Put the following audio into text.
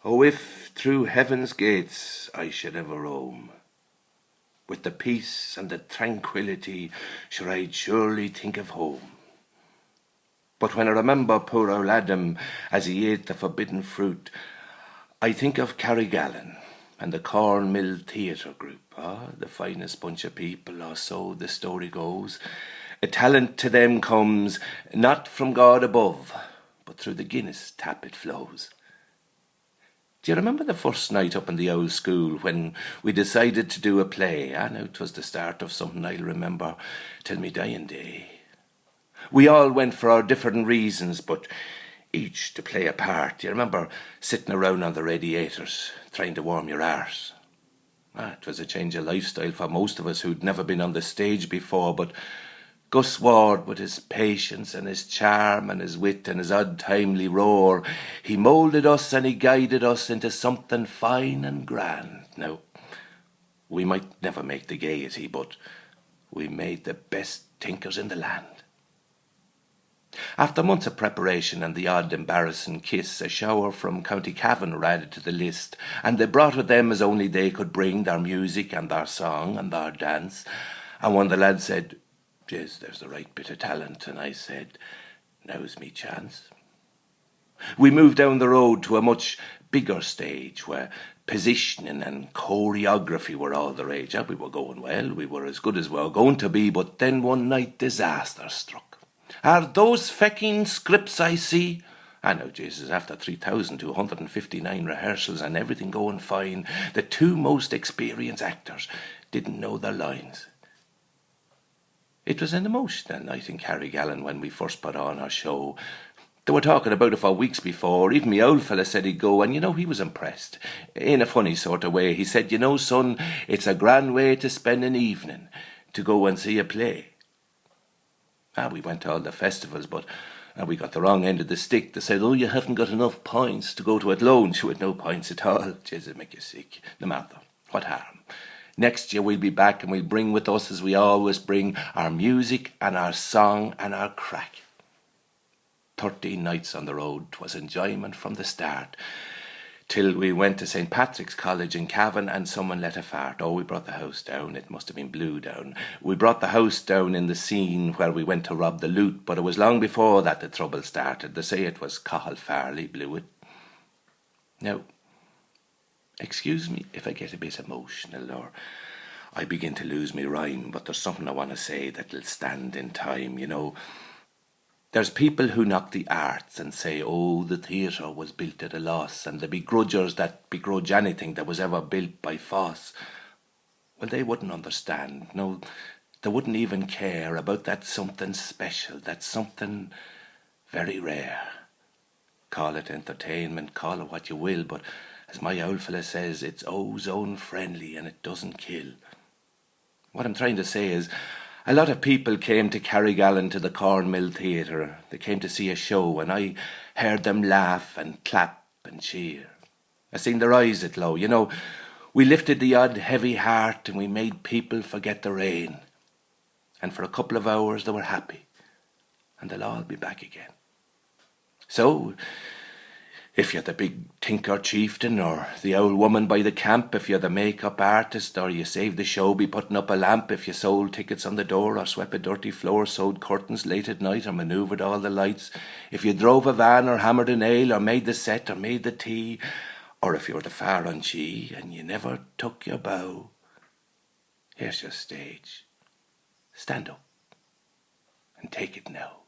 Oh, if through heaven's gates I should ever roam, with the peace and the tranquillity, sure I'd surely think of home. But when I remember poor old Adam as he ate the forbidden fruit, I think of Carrigallen and the Cornmill Theatre Group. The finest bunch of people, or so the story goes. A talent to them comes not from God above, but through the Guinness tap it flows. Do you remember the first night up in the old school when we decided to do a play? I know 'twas the start of something I'll remember till me dying day. We all went for our different reasons, but each to play a part. Do you remember sitting around on the radiators, trying to warm your arse? It was a change of lifestyle for most of us who'd never been on the stage before, but Gus Ward, with his patience and his charm and his wit and his odd timely roar, he moulded us and he guided us into something fine and grand. Now, we might never make the gaiety, but we made the best tinkers in the land. After months of preparation and the odd embarrassing kiss, a shower from County Cavan were added to the list, and they brought with them as only they could bring their music and their song and their dance. And one of the lads said, "Jez, there's the right bit of talent," and I said, "Now's me chance." We moved down the road to a much bigger stage where positioning and choreography were all the rage. We were going well, we were as good as we were going to be, but then one night disaster struck. "Are those fecking scripts I see?" I know, Jesus, after 3,259 rehearsals and everything going fine, the two most experienced actors didn't know their lines. It was an emotional night in Carrigallen when we first put on our show. They were talking about it for weeks before. Even me old fella said he'd go, and he was impressed. In a funny sort of way. He said, "Son, it's a grand way to spend an evening, to go and see a play." We went to all the festivals, but we got the wrong end of the stick. They said, "Oh, you haven't got enough points to go to it alone." She had no points at all. Jeez, it'd make you sick. No matter. What harm? Next year we'll be back and we'll bring with us, as we always bring, our music and our song and our crack. 13 nights on the road, 'twas enjoyment from the start, till we went to St. Patrick's College in Cavan and someone let a fart. We brought the house down. It must have been blue down. We brought the house down in the scene where we went to rob the loot, but it was long before that the trouble started. They say it was Cathal Farley blew it. Now, excuse me if I get a bit emotional or I begin to lose me rhyme, but there's something I want to say that'll stand in time, There's people who knock the arts and say, "Oh, the theatre was built at a loss," and the begrudgers that begrudge anything that was ever built by Foss. Well, they wouldn't understand. No, they wouldn't even care about that something special, that something very rare. Call it entertainment, call it what you will, but as my old fella says, it's ozone friendly and it doesn't kill. What I'm trying to say is, a lot of people came to Carrigallen to the Cornmill Theatre. They came to see a show, and I heard them laugh and clap and cheer. I seen their eyes aglow. We lifted the odd heavy heart and we made people forget the rain. And for a couple of hours they were happy, and they'll all be back again. So, if you're the big tinker chieftain or the old woman by the camp, if you're the make-up artist or you saved the show by putting up a lamp, if you sold tickets on the door or swept a dirty floor, sewed curtains late at night or manoeuvred all the lights, if you drove a van or hammered a nail or made the set or made the tea, or if you're the far on G and you never took your bow, here's your stage. Stand up and take it now.